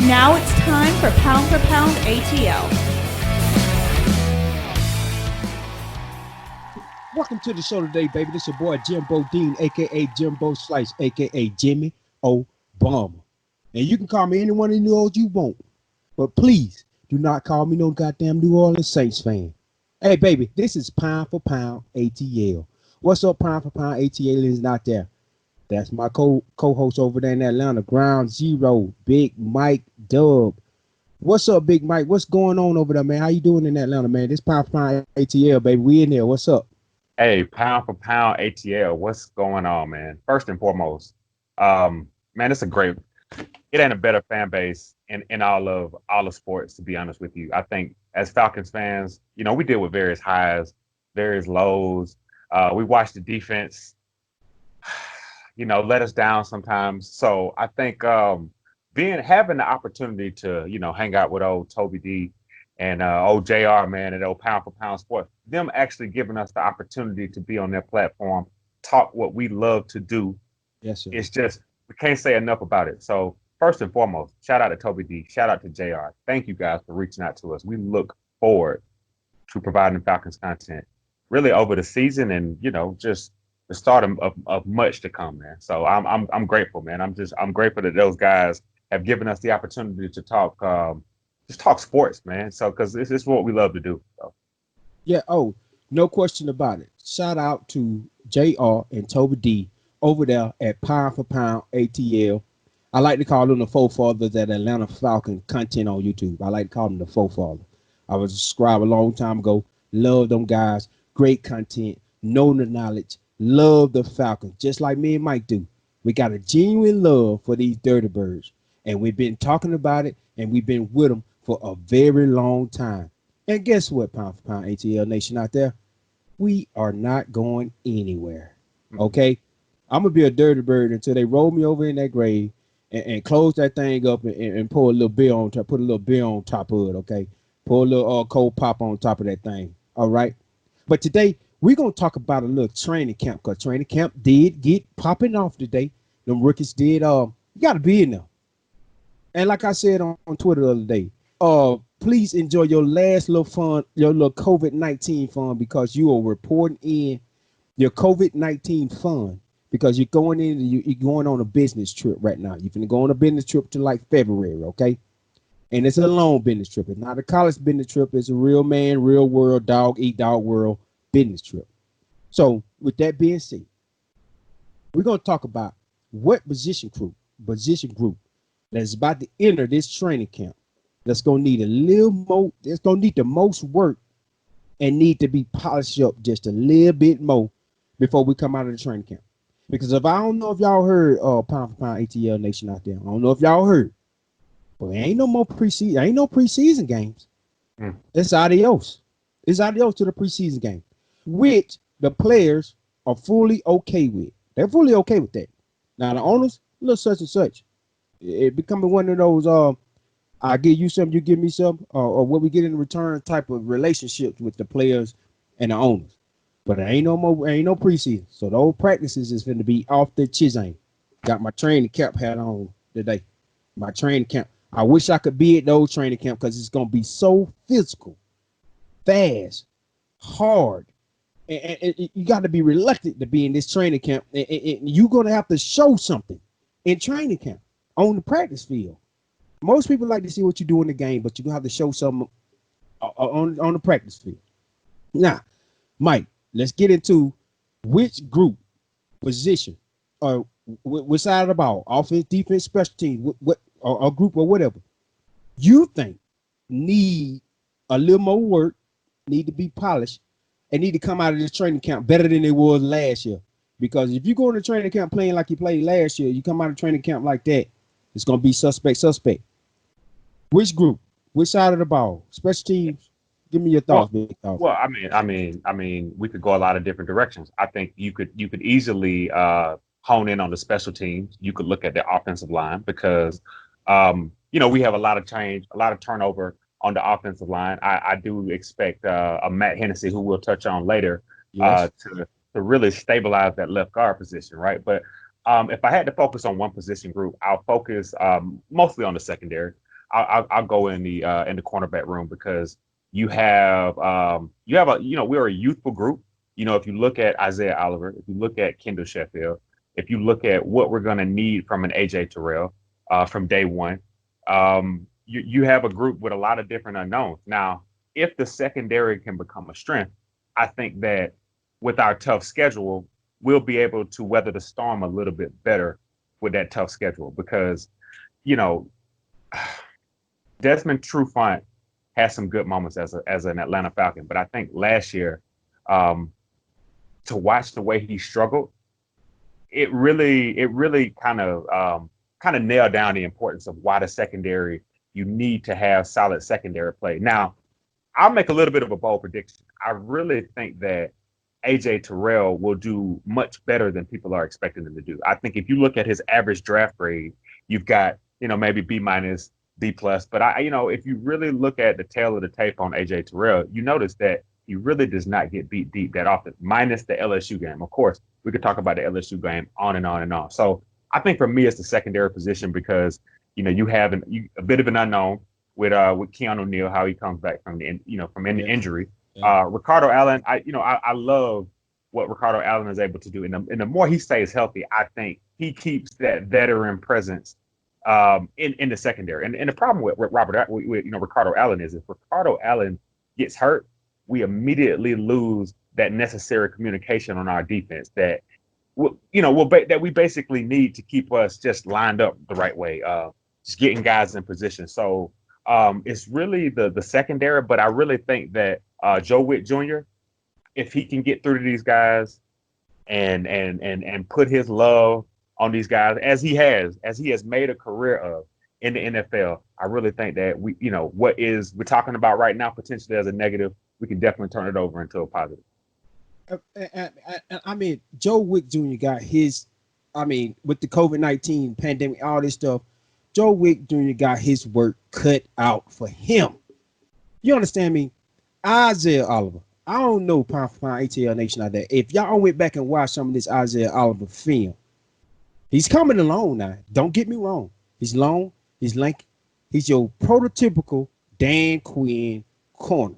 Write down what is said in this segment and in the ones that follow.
Now it's time for Pound ATL. Welcome to the show today, baby. This your boy Jimbo Dean, a.k.a. Jimbo Slice, a.k.a. Jimmy Obama. And you can call me any one of the old you want. But please do not call me no goddamn New Orleans Saints fan. Hey, baby, this is Pound for Pound ATL. What's up, Pound for Pound ATL is not there. That's my co-host over there in Atlanta, Ground Zero, Big Mike Dub. What's up, Big Mike? What's going on over there, man? How you doing in Atlanta, man? This Pound for Pound ATL, baby. We in there. What's up? Hey, Pound for Pound ATL, what's going on, man? First and foremost, man, it ain't a better fan base in all of sports, to be honest with you. I think as Falcons fans, we deal with various highs, various lows. We watch the defense, let us down sometimes. So I think having the opportunity to, hang out with old Toby D and old JR, man, at old Pound for Pound Sports, them actually giving us the opportunity to be on their platform, talk what we love to do. Yes, sir. It's just, we can't say enough about it. So first and foremost, shout out to Toby D, shout out to JR. Thank you guys for reaching out to us. We look forward to providing Falcons content really over the season and, just the start of much to come, man. So I'm grateful, man. I'm grateful that those guys have given us the opportunity to talk, just talk sports, man. So, because this is what we love to do. So. Yeah. Oh, no question about it. Shout out to JR and Toby D over there at Pound for Pound ATL. I like to call them the forefathers at Atlanta Falcon content on YouTube. I like to call them the forefathers. I was a subscriber a long time ago. Love them guys. Great content. Know the knowledge. Love the Falcons, just like me and Mike do. We got a genuine love for these dirty birds. And we've been talking about it, and we've been with them for a very long time. And guess what, Pound for Pound ATL Nation out there? We are not going anywhere. Okay? I'm going to be a dirty bird until they roll me over in that grave and close that thing up and pour a little beer on top, put a little beer on top of it, okay? Pour a little cold pop on top of that thing. All right? But today, we're going to talk about a little training camp, because training camp did get popping off today. Them rookies did. You got to be in there. And like I said on Twitter the other day, please enjoy your last little fun, your little COVID-19 fun, because you are reporting in your COVID-19 fun, because you're going on a business trip right now. You're going to go on a business trip to like February, okay? And it's a long business trip. It's not a college business trip. It's a real man, real world, dog eat dog world business trip. So with that being said, we're going to talk about what position group that's about to enter this training camp that's going to need a little more, that's going to need the most work and need to be polished up just a little bit more before we come out of the training camp. Because if I don't know if y'all heard Pound for Pound ATL Nation out there, I don't know if y'all heard, but ain't no more preseason, ain't no preseason games. It's adios. It's adios to the preseason game, which the players are fully okay with. They're fully okay with that. Now the owners, a little such and such. It becoming one of those I give you something, you give me something, or what we get in return type of relationships with the players and the owners. But ain't no preseason. So those practices is going to be off the chisane. Got my training camp hat on today. My training camp. I wish I could be at those training camp because it's going to be so physical, fast, hard. And you got to be reluctant to be in this training camp. And you're going to have to show something in training camp on the practice field. Most people like to see what you do in the game, but you're going to have to show something on the practice field. Now, Mike, let's get into which group, position, or which side of the ball, offense, defense, special teams, or group or whatever, you think need a little more work, need to be polished, and need to come out of this training camp better than it was last year. Because if you go into training camp playing like you played last year, you come out of training camp like that, it's going to be suspect. Which group? Which side of the ball? Special teams? Give me your thoughts, big thoughts. Well, I mean, we could go a lot of different directions. I think you could easily hone in on the special teams. You could look at the offensive line because, we have a lot of change, a lot of turnover on the offensive line. I do expect a Matt Hennessy, who we'll touch on later, Yes. to really stabilize that left guard position, right? But if I had to focus on one position group, I'll focus mostly on the secondary. I'll go in the cornerback room because you have we're a youthful group. If you look at Isaiah Oliver, if you look at Kendall Sheffield, if you look at what we're going to need from an AJ Terrell from day one, you have a group with a lot of different unknowns. Now, if the secondary can become a strength, I think that with our tough schedule, we'll be able to weather the storm a little bit better with that tough schedule because, Desmond Trufant has some good moments as an Atlanta Falcon, but I think last year, to watch the way he struggled, it really kind of nailed down the importance of why the secondary, you need to have solid secondary play. Now, I'll make a little bit of a bold prediction. I really think that AJ Terrell will do much better than people are expecting him to do. I think if you look at his average draft grade, you've got, maybe B-, B+. But if you really look at the tail of the tape on AJ Terrell, you notice that he really does not get beat deep that often, minus the LSU game. Of course, we could talk about the LSU game on and on and on. So I think for me, it's the secondary position because, you have a bit of an unknown with Keanu Neal, how he comes back from the injury. Yeah. Ricardo Allen, I love what Ricardo Allen is able to do. And the more he stays healthy, I think he keeps that veteran presence in the secondary. And the problem with Ricardo Allen is if Ricardo Allen gets hurt, we immediately lose that necessary communication on our defense that that we basically need to keep us just lined up the right way, just getting guys in position. So it's really the secondary, but I really think that Joe Witt Jr., if he can get through to these guys and put his love on these guys as he has made a career of in the NFL, I really think that we're talking about right now potentially as a negative, we can definitely turn it over into a positive. I mean, Joe Witt Jr. got his, with the COVID-19 pandemic, all this stuff, Joe Witt Jr. got his work cut out for him. You understand me? Isaiah Oliver. I don't know pound for pound ATL Nation out there. If y'all went back and watched some of this Isaiah Oliver film, he's coming along now. Don't get me wrong. He's long. He's lanky. He's your prototypical Dan Quinn corner.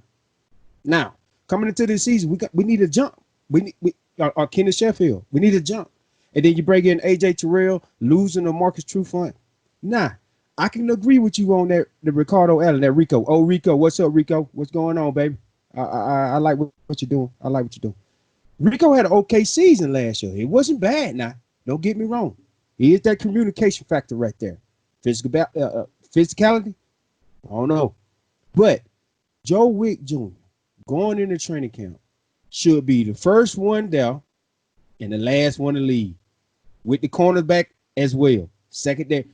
Now, coming into this season, we need a jump. We Kenneth Sheffield. We need a jump. And then you bring in AJ Terrell, losing to Marcus Trufant. Nah, I can agree with you on that. The Ricardo Allen, that Rico. Oh, Rico, what's up, Rico? What's going on, baby? I like what you're doing. I like what you're doing. Rico had an okay season last year. It wasn't bad. Now, don't get me wrong. He is that communication factor right there. Physicality, I don't know. But Joe Witt Jr. going into training camp should be the first one there and the last one to leave, with the cornerback as well. Secondary,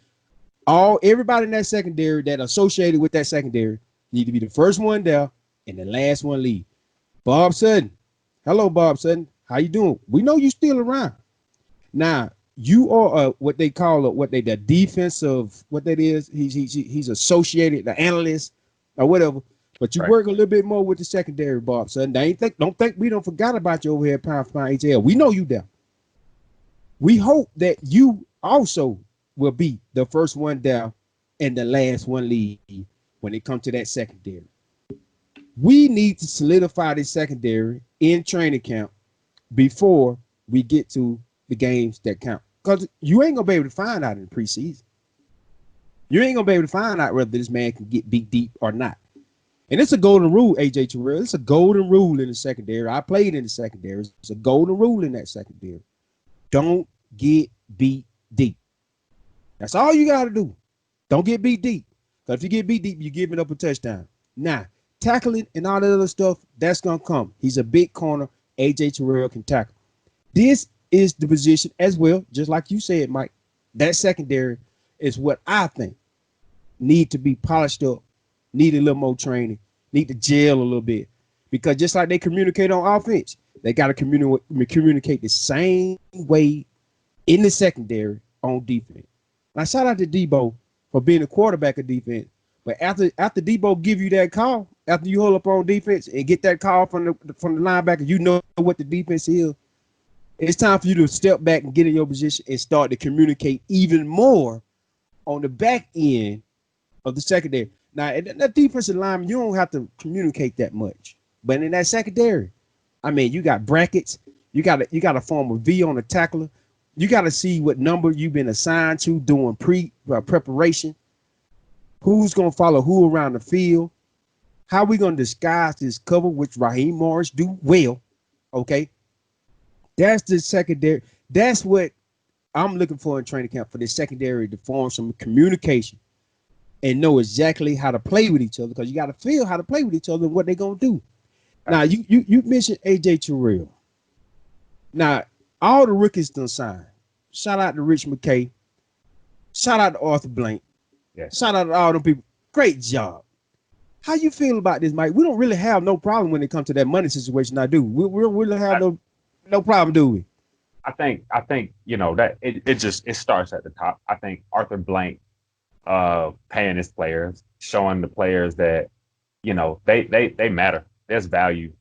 everybody in that secondary that associated with that secondary need to be the first one there and the last one leave. Bob Sutton, hello, Bob Sutton. How you doing? We know you still around. Now you are what they call the defensive. What that is? He's associated, the analyst or whatever. But you work a little bit more with the secondary, Bob Sutton. Don't think we don't forgot about you over here, pound for pound ATL. We know you there. We hope that you also will be the first one down and the last one leave when it comes to that secondary. We need to solidify this secondary in training camp before we get to the games that count. Because you ain't going to be able to find out in the preseason. You ain't going to be able to find out whether this man can get beat deep or not. And it's a golden rule, AJ Terrell. It's a golden rule in the secondary. I played in the secondary. It's a golden rule in that secondary. Don't get beat deep. That's all you got to do. Don't get beat deep. Because if you get beat deep, you're giving up a touchdown. Now, tackling and all that other stuff, that's going to come. He's a big corner. AJ Terrell can tackle. This is the position as well, just like you said, Mike. That secondary is what I think need to be polished up, need a little more training, need to gel a little bit. Because just like they communicate on offense, they got to communicate the same way in the secondary on defense. Now, shout out to Debo for being a quarterback of defense. But after Debo give you that call, after you hold up on defense and get that call from the linebacker, you know what the defense is. It's time for you to step back and get in your position and start to communicate even more on the back end of the secondary. Now, in that defensive lineman, you don't have to communicate that much. But in that secondary, I mean, you got brackets. You got to form a V on the tackler. You got to see what number you've been assigned to doing preparation. Who's going to follow who around the field? How we going to disguise this cover, which Raheem Morris do well? Okay, that's the secondary. That's what I'm looking for in training camp for this secondary to form some communication and know exactly how to play with each other, because you got to feel how to play with each other and what they're going to do. Now, you mentioned A.J. Terrell. Now, all the rookies done signed. Shout out to Rich McKay. Shout out to Arthur Blank. Yes. Shout out to all them people. Great job. How you feel about this, Mike? We don't really have no problem when it comes to that money situation. I do. We don't really have no problem, do we? I think that it starts at the top. I think Arthur Blank paying his players, showing the players that they matter. There's value.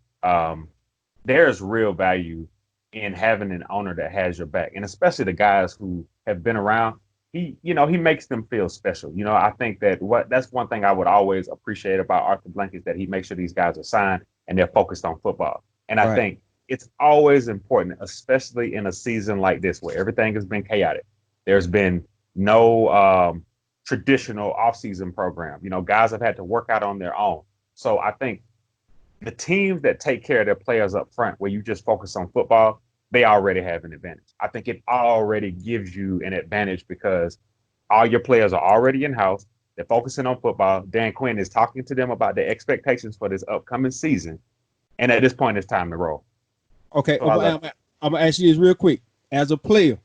There's real value in having an owner that has your back, and especially the guys who have been around. He makes them feel special. I think that's one thing I would always appreciate about Arthur Blank is that he makes sure these guys are signed and they're focused on football. And I think it's always important, especially in a season like this where everything has been chaotic. There's been no traditional offseason program. Guys have had to work out on their own. So I think the teams that take care of their players up front, where you just focus on football, they already have an advantage. I think it already gives you an advantage because all your players are already in-house. They're focusing on football. Dan Quinn is talking to them about the expectations for this upcoming season. And at this point, it's time to roll. Okay, I'm going to ask you this real quick. As a player,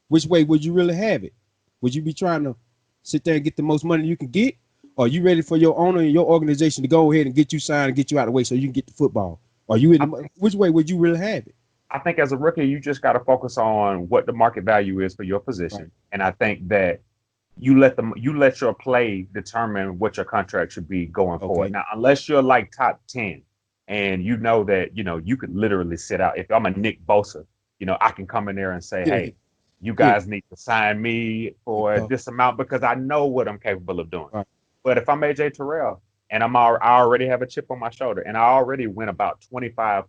which way would you really have it? Would you be trying to sit there and get the most money you can get? Or are you ready for your owner and your organization to go ahead and get you signed and get you out of the way so you can get the football? Which way would you really have it? I think as a rookie, you just got to focus on what the market value is for your position. Right. And I think that you let your play determine what your contract should be going forward. Now, unless you're like top 10 and that, you could literally sit out. If I'm a Nick Bosa, I can come in there and say, hey, you guys need to sign me for this amount because I know what I'm capable of doing. Right. But if I'm AJ Terrell and I already have a chip on my shoulder and I already went about 25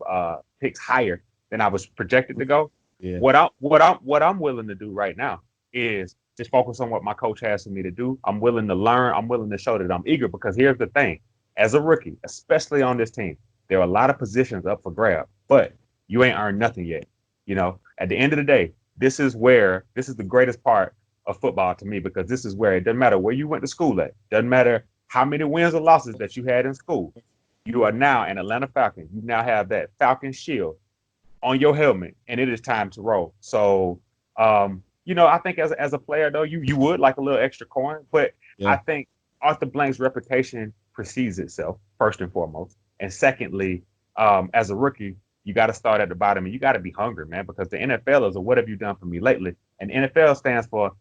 picks higher than I was projected to go. Yeah. What I'm willing to do right now is just focus on what my coach has for me to do. I'm willing to learn. I'm willing to show that I'm eager because here's the thing. As a rookie, especially on this team, there are a lot of positions up for grab, but you ain't earned nothing yet. At the end of the day, this is the greatest part of football to me because this is where it doesn't matter where you went to school at. Doesn't matter how many wins or losses that you had in school. You are now an Atlanta Falcon. You now have that Falcon shield on your helmet, and it is time to roll. So, I think as a player, though, you would like a little extra coin, but I think Arthur Blank's reputation precedes itself, first and foremost. And secondly, as a rookie, you got to start at the bottom, and you got to be hungry, man, because the NFL is a what have you done for me lately? And the NFL stands for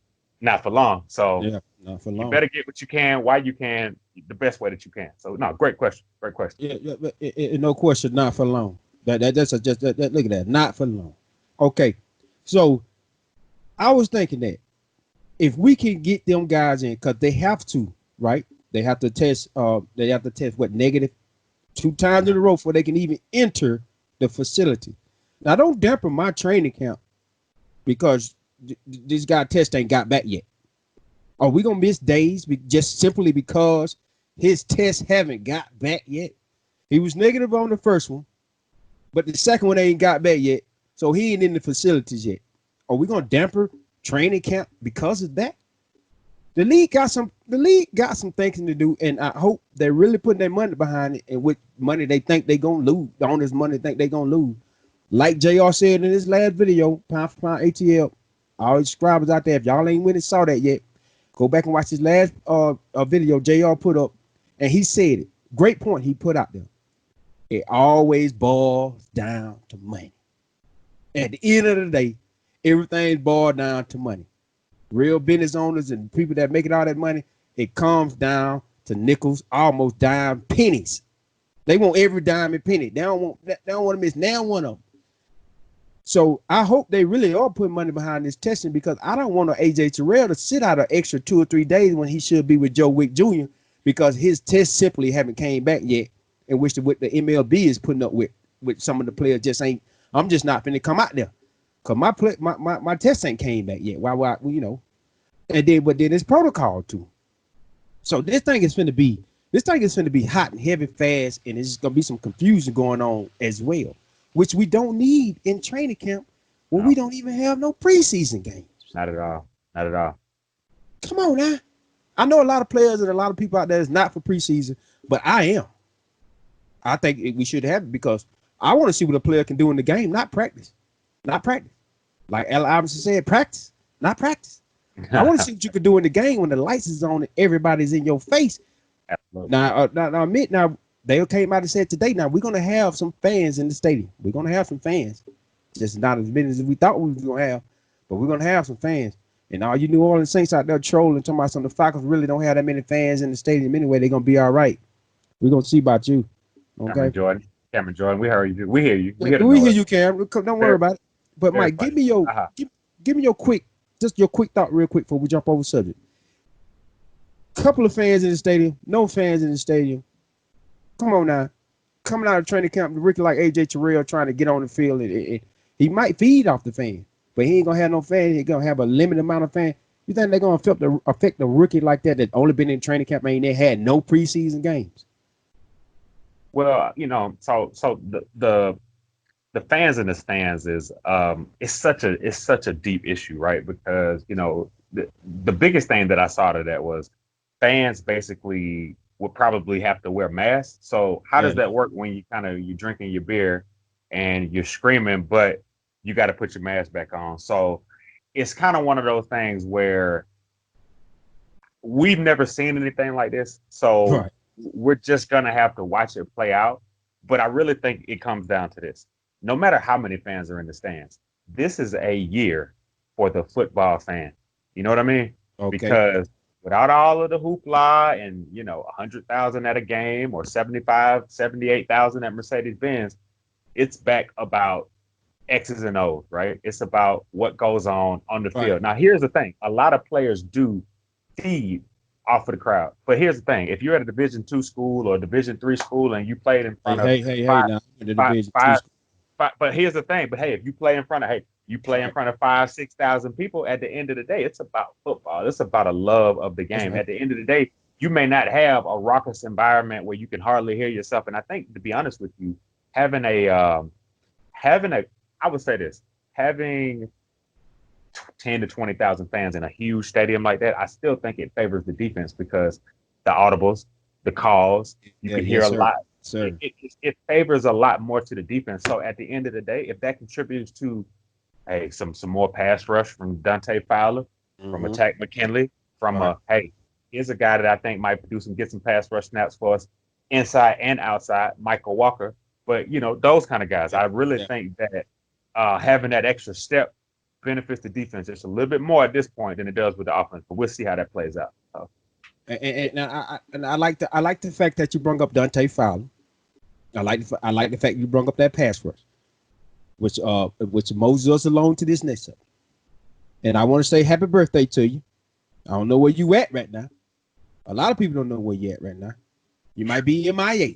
not for long. So not for long. You better get what you can, while you can, the best way that you can. So, no, great question. Great question. Yeah, no question, not for long. Look at that, not for long. Okay, so I was thinking that if we can get them guys in, because they have to, right? They have to test. They have to test negative 2 times in a row before they can even enter the facility. Now, don't dampen my training camp because this guy test ain't got back yet. Are we gonna miss days just simply because his tests haven't got back yet? He was negative on the first one. But the second one ain't got back yet, so he ain't in the facilities yet. Are we gonna damper training camp because of that? The league got some thinking to do, and I hope they're really putting their money behind it, and with money they think they gonna lose. The owners' money think they gonna lose. Like JR said in his last video, pound for pound ATL. All the subscribers out there, if y'all ain't went and saw that yet, go back and watch his last video JR put up, and he said it. Great point he put out there. It always boils down to money. At the end of the day, everything's boiled down to money. Real business owners and people that make all that money, it comes down to nickels, almost dime, pennies. They want every dime and penny. They don't want to miss now one of them. So I hope they really are putting money behind this testing because I don't want AJ Terrell to sit out an extra 2 or 3 days when he should be with Joe Wick Jr. because his tests simply haven't came back yet, in which what the MLB is putting up with some of the players just ain't. I'm just not finna come out there, cause my tests ain't came back yet. Why you know, and then but then it's protocol too. So this thing is finna be hot and heavy fast, and it's gonna be some confusion going on as well, which we don't need in training camp when we don't even have no preseason games. Not at all. Not at all. Come on now. I know a lot of players and a lot of people out there is not for preseason, but I am. I think we should have it because I want to see what a player can do in the game, not practice. Not practice. Like Al Iverson said, practice, not practice. I want to see what you can do in the game when the lights is on and everybody's in your face. Absolutely. Now, they came out and said today, now we're going to have some fans in the stadium. We're going to have some fans. Just not as many as we thought we was going to have, but we're going to have some fans. And all you New Orleans Saints out there trolling, talking about some of the Falcons really don't have that many fans in the stadium anyway. They're going to be all right. We're going to see about you. Okay? Cameron Jordan, we heard you. We hear you. We hear you, Cam. Don't worry about it. But Mike, give me your quick thought real quick before we jump over subject. Couple of fans in the stadium, no fans in the stadium. Come on now. Coming out of training camp, Ricky like AJ Terrell trying to get on the field. And he might feed off the fan, but he ain't going to have no fans. He's going to have a limited amount of fans. You think they're going to affect the rookie like that only been in training camp and they had no preseason games? Well, you know, so the fans in the stands is it's such a deep issue, right? Because, you know, the biggest thing that I saw to that was fans basically would probably have to wear masks. So how does that work when you're drinking your beer and you're screaming, but you got to put your mask back on? So it's kind of one of those things where we've never seen anything like this. So we're just going to have to watch it play out. But I really think it comes down to this. No matter how many fans are in the stands, this is a year for the football fan. You know what I mean? Okay. Because without all of the hoopla and, you know, 100,000 at a game or 78,000 at Mercedes-Benz, it's back about X's and O's, right? It's about what goes on the field. Now, here's the thing. A lot of players do feed off of the crowd. But here's the thing. If you're at a Division II school or a Division III school and you played in front of but here's the thing. But hey, if you play in front of 5,000-6,000 people, at the end of the day, it's about football. It's about a love of the game. At the end of the day, you may not have a raucous environment where you can hardly hear yourself. And I think, to be honest with you, having I would say this, having 10 to 20,000 fans in a huge stadium like that, I still think it favors the defense because the audibles, the calls, you can hear a lot. It favors a lot more to the defense. So at the end of the day, if that contributes to some more pass rush from Dante Fowler, from Attack McKinley, from here's a guy that I think might get some pass rush snaps for us inside and outside, Michael Walker. But you know, those kind of guys, I really think that having that extra step benefits the defense just a little bit more at this point than it does with the offense. But we'll see how that plays out. So. And I like the fact that you brought up Dante Fowler. I like the fact you brought up that pass rush, which moves us along to this next up. And I want to say happy birthday to you. I don't know where you at right now. A lot of people don't know where you at right now. You might be MIA.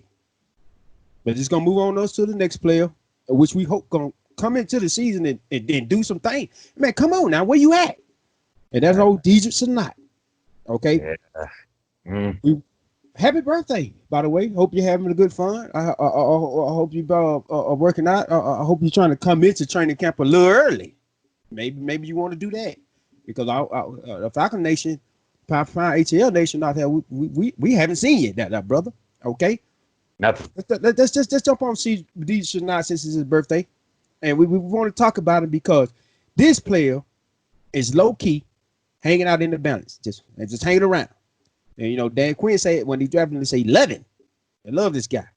But it's gonna move on us to the next player, which we hope gonna come into the season and do some things. Man, come on now, where you at? And that's old Deadrin Senat. Okay. Happy birthday, by the way. Hope you're having a good fun. I hope you are working out. I hope you're trying to come into training camp a little early. Maybe you want to do that because the Falcon Nation, Power ATL Nation out here, we haven't seen you that brother. Okay. Nothing. Let's just jump on see Deadrin Senat since it's his birthday, and we want to talk about it because this player is low key hanging out in the balance, just hanging around. And you know, Dan Quinn said when he drafted him, he said 11. I love this guy.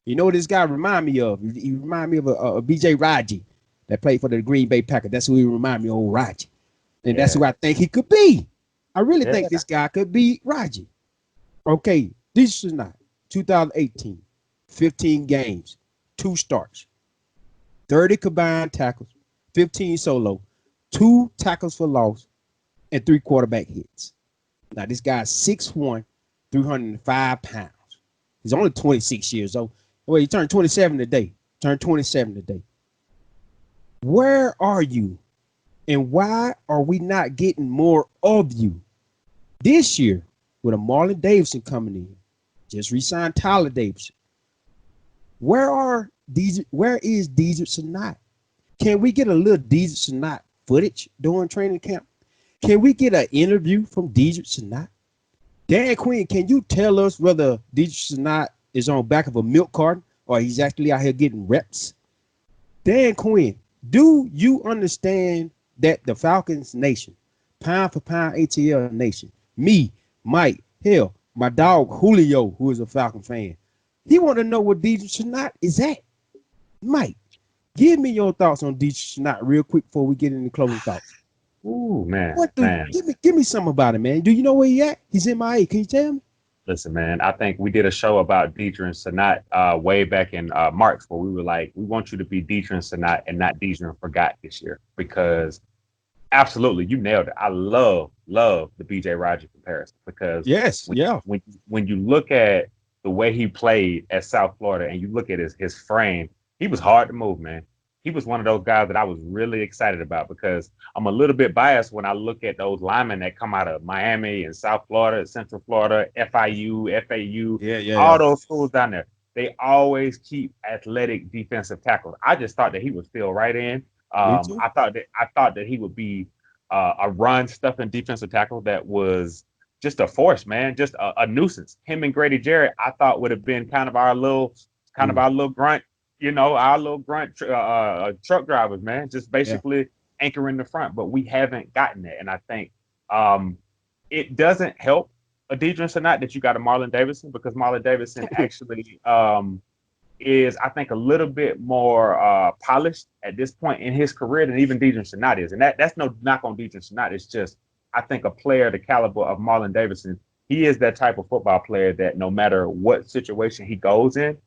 You know what this guy remind me of? He remind me of a BJ Raji that played for the Green Bay Packers. That's who he remind me of, old Raji. And that's who I think he could be. I really think this guy could be Raji. Okay, this is not 2018, 15 games, 2 starts, 30 combined tackles, 15 solo, 2 tackles for loss, and 3 quarterback hits. Now, this guy's 6'1", 305 pounds. He's only 26 years old. Well, he turned 27 today. Where are you? And why are we not getting more of you? This year, with a Marlon Davidson coming in, just re-signed Tyler Davidson. Where is Deadrin Senat? Can we get a little Deadrin Senat footage during training camp? Can we get an interview from Deadrin Senat? Dan Quinn, can you tell us whether Deadrin Senat is on back of a milk carton or he's actually out here getting reps? Dan Quinn, do you understand that the Falcons nation, pound for pound ATL nation, me, Mike, hell, my dog Julio, who is a Falcon fan, he want to know what Deadrin Senat is at. Mike, give me your thoughts on Deadrin Senat real quick before we get into closing thoughts. Ooh, man. Give me something about it, man. Do you know where he at? He's in MIA. Can you tell me? Listen, man, I think we did a show about Deadrin Senat way back in March where we were like, we want you to be Deadrin Senat and not Deadrin Forgot this year, because absolutely, you nailed it. I love the BJ Raji comparison, because when you look at the way he played at South Florida and you look at his frame, he was hard to move, man. He was one of those guys that I was really excited about, because I'm a little bit biased when I look at those linemen that come out of Miami and South Florida, Central Florida, FIU, FAU, all those schools down there. They always keep athletic defensive tackles. I just thought that he would fill right in. I thought that he would be a run stuffing defensive tackle that was just a force, man, just a nuisance. Him and Grady Jarrett, I thought would have been kind of our little grunt. Our little grunt truck drivers, man, just basically anchoring the front. But we haven't gotten that. And I think it doesn't help a Deadrin Senat that you got a Marlon Davidson, because Marlon Davidson actually is, I think, a little bit more polished at this point in his career than even Deadrin Senat is. And that's no knock on Deadrin Senat. It's just, I think, a player the caliber of Marlon Davidson, he is that type of football player that no matter what situation he goes in,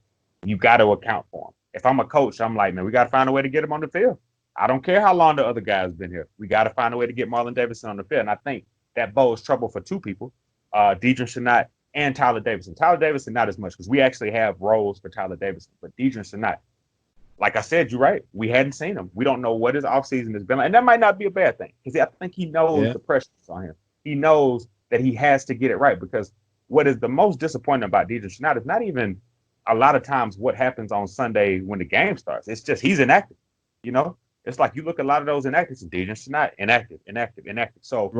you got to account for him. If I'm a coach, I'm like, man, we got to find a way to get him on the field. I don't care how long the other guy's been here. We got to find a way to get Marlon Davidson on the field. And I think that bodes trouble for two people, Deadrin Senat and Tyler Davidson. Tyler Davidson, not as much, because we actually have roles for Tyler Davidson. But Deadrin Senat, like I said, you're right. We hadn't seen him. We don't know what his offseason has been like. And that might not be a bad thing, because I think he knows the pressure on him. He knows that he has to get it right, because what is the most disappointing about Deadrin Senat is not even a lot of times what happens on Sunday when the game starts. It's just he's inactive. It's like you look at a lot of those inactives, and Deadrin Senat, inactive. So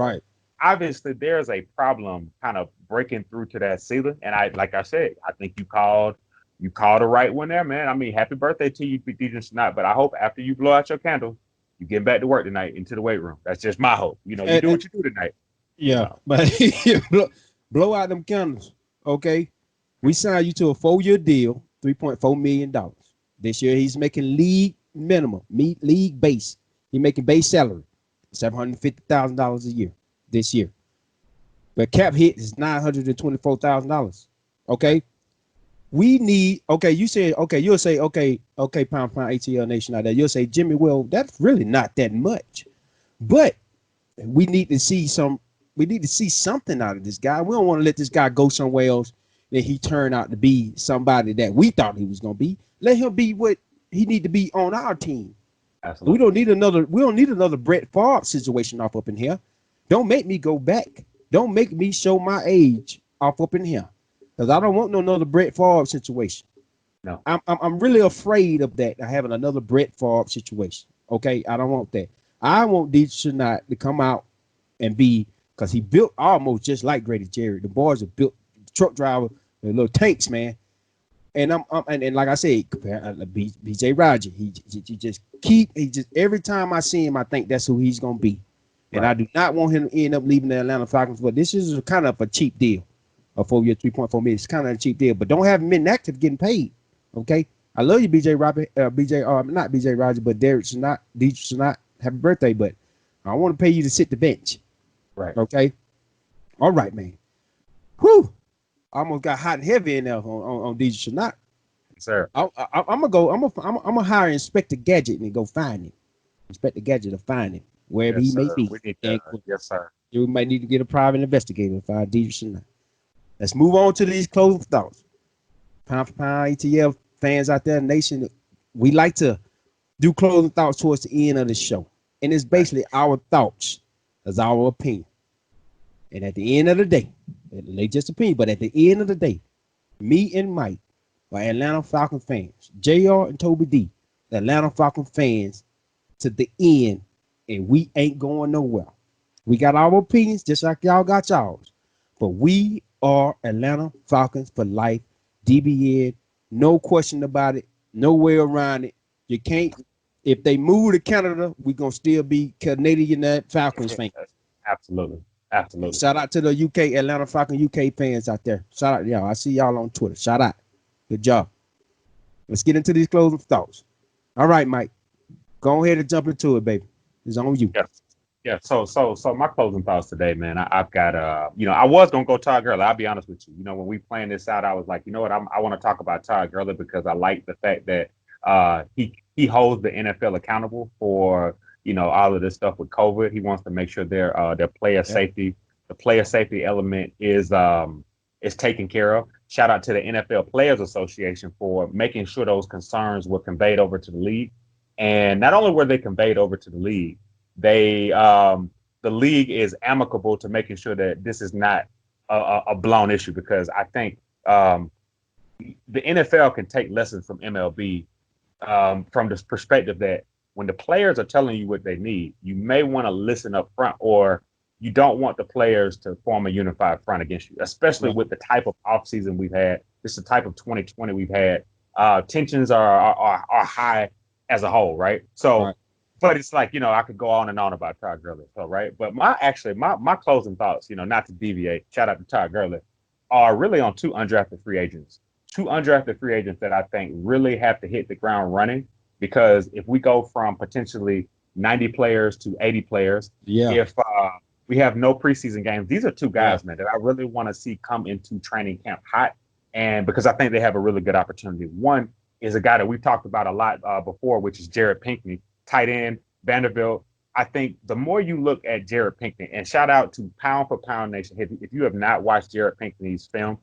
obviously there's a problem kind of breaking through to that ceiling. And like I said, I think you called the right one there, man. I mean, happy birthday to you, Deadrin Senat. But I hope after you blow out your candle, you get back to work tonight into the weight room. That's just my hope. You do what you do tonight. Yeah, but blow out them candles, okay? We signed you to a 4-year deal, $3.4 million. This year, he's making league minimum, league base. He's making base salary, $750,000 a year this year. But cap hit is $924,000. Okay? We need, you said, you'll say, pound ATL Nation out there. You'll say, Jimmy, well, that's really not that much. But we need to see something out of this guy. We don't want to let this guy go somewhere else that he turned out to be somebody that we thought he was going to be. Let him be what he need to be on our team. Absolutely. We don't need another Brett Favre situation up in here. Don't make me go back. Don't make me show my age up in here, because I don't want another Brett Favre situation. No, I'm really afraid of that. Having another Brett Favre situation. Okay, I don't want that. I want Deadrin Senat to come out and be, because he built almost just like Grady Jarrett. The boys are built truck driver. The little tanks, man. And and like I said, BJ Raji, he just every time I see him, I think that's who he's gonna be. And I do not want him to end up leaving the Atlanta Falcons. But this is kind of a cheap deal, a 4-year, $3.4 million. It's kind of a cheap deal, but don't have him inactive getting paid. Okay, I love you, not BJ Raji, but Deadrin Senat. Happy birthday, but I want to pay you to sit the bench. Right. Okay. All right, man. Whew. I almost got hot and heavy in there on Deadrin Senat. Sir. I'm gonna hire Inspector Gadget and go find him. Inspector Gadget to find him wherever he may be. Yes, sir. You might need to get a private investigator to find Deadrin Senat. Let's move on to these closing thoughts. Pound for pound ATL fans out there, nation, we like to do closing thoughts towards the end of the show. And it's basically our thoughts as our opinion. And at the end of the day, it ain't just opinion, but at the end of the day, me and Mike are Atlanta Falcons fans. JR and Toby D, the Atlanta Falcons fans to the end, and we ain't going nowhere. We got our opinions just like y'all got y'all's. But we are Atlanta Falcons for life, DBN, no question about it, no way around it. You can't, if they move to Canada, we're going to still be Canadian Falcons fans. Absolutely. Absolutely. Shout out to the UK, Atlanta Falcons UK fans out there. Shout out, y'all. I see y'all on Twitter. Shout out. Good job. Let's get into these closing thoughts. All right, Mike. Go ahead and jump into it, baby. It's on you. Yeah. So my closing thoughts today, man. I've got I was gonna go Todd Gurley. I'll be honest with you. When we planned this out, I was like, you know what, I want to talk about Todd Gurley because I like the fact that he holds the NFL accountable for all of this stuff with COVID. He wants to make sure their player safety, the player safety element is taken care of. Shout out to the NFL Players Association for making sure those concerns were conveyed over to the league. And not only were they conveyed over to the league, the league is amicable to making sure that this is not a blown issue, because I think the NFL can take lessons from MLB from this perspective that when the players are telling you what they need, you may want to listen up front, or you don't want the players to form a unified front against you, especially with the type of offseason we've had. This is the type of 2020 we've had. Tensions are high as a whole, right? So, but it's like, I could go on and on about Todd Gurley, so, right? But my closing thoughts, not to deviate, shout out to Todd Gurley, are really on two undrafted free agents. Two undrafted free agents that I think really have to hit the ground running. Because if we go from potentially 90 players to 80 players, if we have no preseason games, these are two guys, man, that I really want to see come into training camp hot. And because I think they have a really good opportunity. One is a guy that we've talked about a lot before, which is Jared Pinkney, tight end, Vanderbilt. I think the more you look at Jared Pinkney, and shout out to Pound for Pound Nation, if you have not watched Jared Pinkney's film,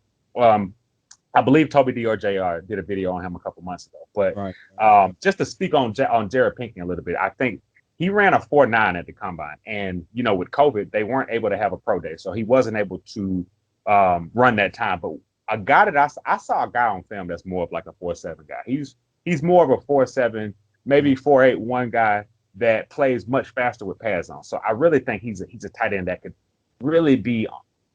I believe Toby D or JR did a video on him a couple months ago. But just to speak on Jared Pinkney a little bit, I think he ran a 4.9 at the combine. And, with COVID, they weren't able to have a pro day. So he wasn't able to run that time. But a guy that I saw a guy on film that's more of like a 4.7 guy. He's more of a 4.7, maybe 4.8-1 guy that plays much faster with pads on. So I really think he's a tight end that could really be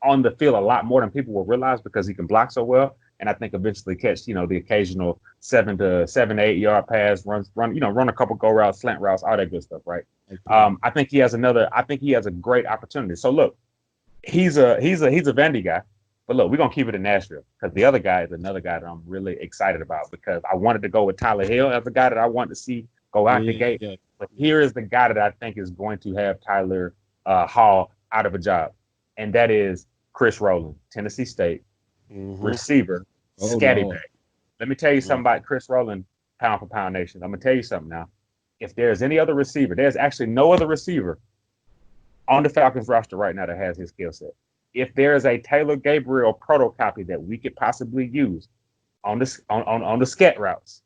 on the field a lot more than people will realize because he can block so well. And I think eventually catch, the occasional 7 to 8 yard pass, run a couple go routes, slant routes, all that good stuff, right? I think he has a great opportunity. So look, he's a Vandy guy, but look, we're gonna keep it in Nashville because the other guy is another guy that I'm really excited about because I wanted to go with Tyler Hill as the guy that I want to see go out the gate. Yeah. But here is the guy that I think is going to have Tyler Hall out of a job, and that is Chris Rowland, Tennessee State. Receiver, scatty bag. Let me tell you something about Chris Rowland, Pound for Pound Nation. I'm going to tell you something now. If there's any other receiver, there's actually no other receiver on the Falcons roster right now that has his skill set. If there is a Taylor Gabriel protocopy that we could possibly use on the scat routes,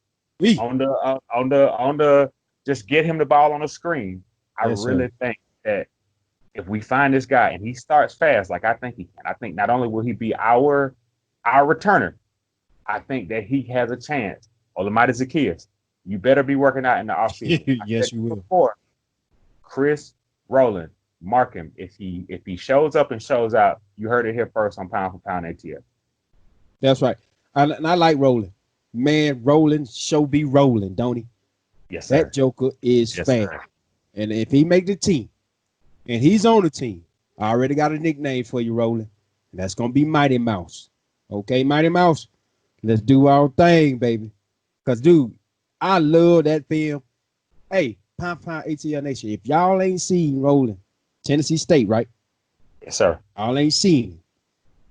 on the just get him the ball on the screen, I really think that if we find this guy and he starts fast, like I think he can, I think not only will he be our returner, I think that he has a chance. Olamide Zacchaeus, you better be working out in the offseason. Yes, you will. Before, Chris Rowland, mark him. If he shows up and shows out, you heard it here first on Pound for Pound ATL. That's right. And I like Rowland. Man, Rowland show be rolling, don't he? Yes, sir. That joker is fast. Sir. And if he make the team, and he's on the team, I already got a nickname for you, Rowland. And that's going to be Mighty Mouse. Okay, Mighty Mouse, let's do our thing, baby. Because, dude, I love that film. Hey, Pound ATL Nation, if y'all ain't seen Rowland, Tennessee State, right? Yes, sir. Y'all ain't seen him.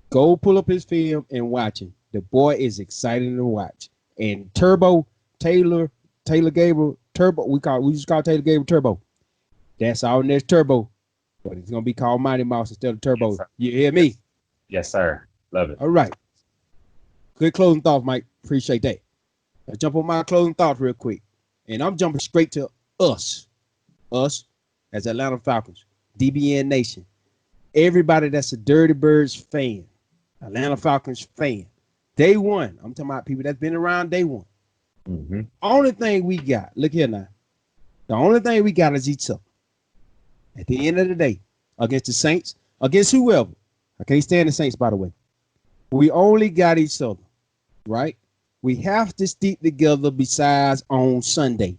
Go pull up his film and watch him. The boy is exciting to watch. And Turbo, Taylor Gabriel, Turbo, we just call Taylor Gabriel Turbo. That's our next Turbo. But it's going to be called Mighty Mouse instead of Turbo. Yes, you hear me? Yes, sir. Love it. All right. Good closing thoughts, Mike. Appreciate that. I jump on my closing thoughts real quick. And I'm jumping straight to us. Us as Atlanta Falcons, DBN Nation. Everybody that's a Dirty Birds fan, Atlanta Falcons fan. Day one. I'm talking about people that's been around day one. Mm-hmm. Only thing we got, look here now. The only thing we got is each other. At the end of the day, against the Saints, against whoever. I can't stand the Saints, by the way. We only got each other, right? We have to stick together besides on Sunday.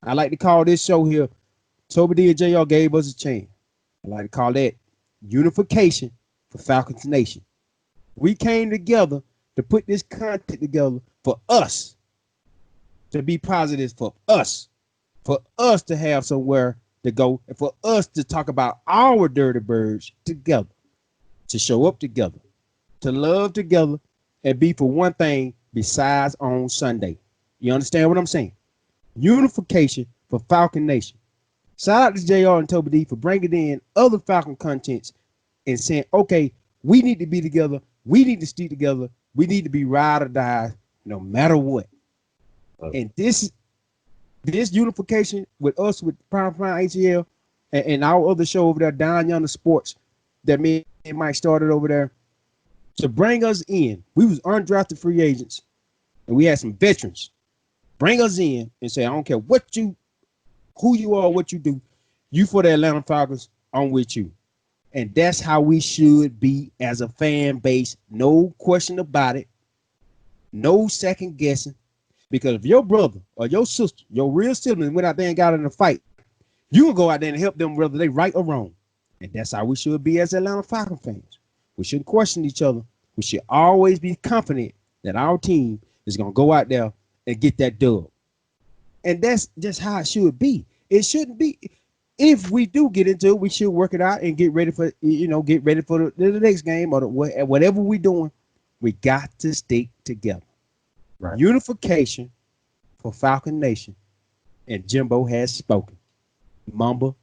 I like to call this show here, Toby D and JR gave us a chance. I like to call that unification for Falcons Nation. We came together to put this content together for us to be positive, for us to have somewhere to go, and for us to talk about our Dirty Birds together, to show up together, to love together, and be for one thing besides on Sunday. You understand what I'm saying? Unification for Falcon Nation. Shout out to JR and Toby D for bringing in other Falcon contents and saying, okay, we need to be together. We need to stick together. We need to be ride or die no matter what. And this unification with us, with Prime ATL and our other show over there, Down Yonder Sports, that me and Mike started over there, to bring us in. We was undrafted free agents, and we had some veterans bring us in and say, I don't care who you are, what you do, you for the Atlanta Falcons, I'm with you. And that's how we should be as a fan base. No question about it. No second guessing. Because if your brother or your sister, your real sibling went out there and got in a fight, you can go out there and help them whether they right or wrong. And that's how we should be as Atlanta Falcon fans. We shouldn't question each other. We should always be confident that our team is going to go out there and get that dub. And that's just how it should be. It shouldn't be. If we do get into it, we should work it out and get ready for, the next game or whatever we're doing. We got to stick together. Right. Unification for Falcon Nation. And Jimbo has spoken. Mamba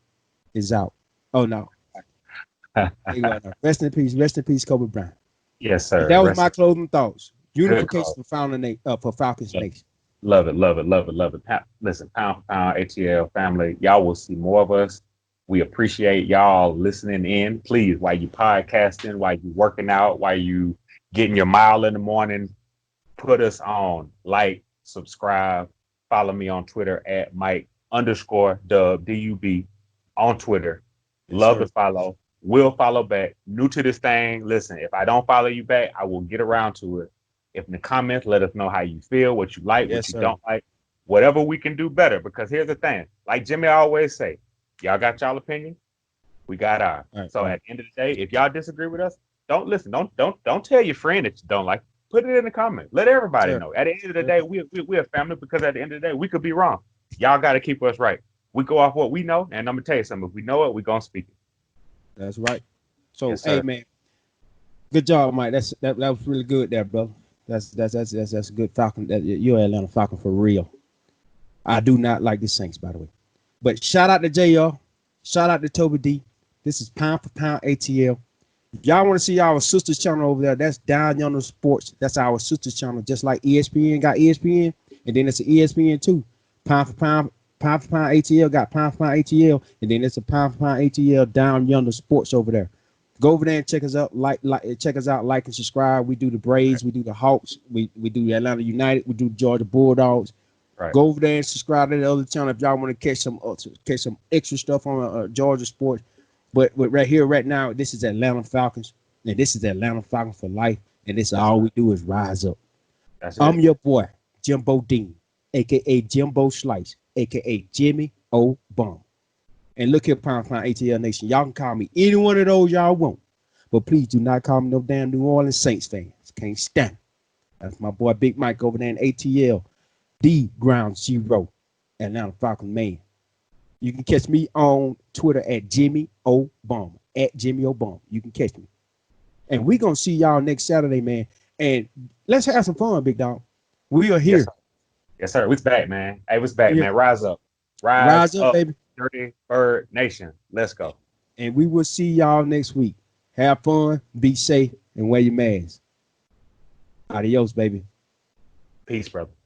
is out. Oh, no. Rest in peace, Kobe Bryant. Yes, sir. And that was my closing thoughts. Unification for Falcons Nation. Love it. Listen, pound for pound, ATL family, y'all will see more of us. We appreciate y'all listening in. Please, while you podcasting, while you working out, while you getting your mile in the morning, put us on. Like, subscribe, follow me on Twitter at Mike_Dub DUB on Twitter. Yes, love to follow. Will follow back. New to this thing. Listen, if I don't follow you back, I will get around to it. If in the comments, let us know how you feel, what you like, what you don't like, whatever we can do better. Because here's the thing, like Jimmy always say, y'all got y'all opinion, we got ours. Right, so at the end of the day, if y'all disagree with us, don't listen. Don't tell your friend that you don't like. Put it in the comments. Let everybody know. At the end of the day, we're a family, because at the end of the day, we could be wrong. Y'all got to keep us right. We go off what we know, and I'm gonna tell you something. If we know it, we're gonna speak it. That's right. So yes, hey man, good job, Mike. That was really good there, brother. That's a good Falcon. You're an Atlanta Falcon for real. I do not like the Saints, by the way. But shout out to JR. Shout out to Toby D. This is Pound for Pound ATL. If y'all want to see our sister's channel over there, that's Down Yonder Sports. That's our sister's channel. Just like ESPN got ESPN, and then it's an ESPN too. Pound for Pound ATL got Pound for Pound ATL, and then it's a Pound for Pound ATL Down Yonder Sports over there. Go over there and check us out. Check us out. Like and subscribe. We do the Braves. We do the Hawks. We do Atlanta United. We do Georgia Bulldogs. Right. Go over there and subscribe to the other channel if y'all want to catch some extra stuff on Georgia sports. But right here, right now, this is Atlanta Falcons, and this is Atlanta Falcons for life. And this all we do is rise up. I'm your boy, Jimbo Dean, aka Jimbo Slice, aka Jimmy O. Bum. And look here, Pound Pound ATL Nation. Y'all can call me any one of those y'all want. But please do not call me no damn New Orleans Saints fans. Can't stand it. That's my boy Big Mike over there in ATL. The Ground Zero. Atlanta Falcon man. You can catch me on Twitter at Jimmy Obama. At Jimmy Obama. You can catch me. And we're going to see y'all next Saturday, man. And let's have some fun, big dog. We are here. Yes, sir. We's back, man. Hey, we's back, man. Rise up. Rise up, baby. Dirty Bird Nation. Let's go. And we will see y'all next week. Have fun, be safe, and wear your mask. Adios, baby. Peace, brother.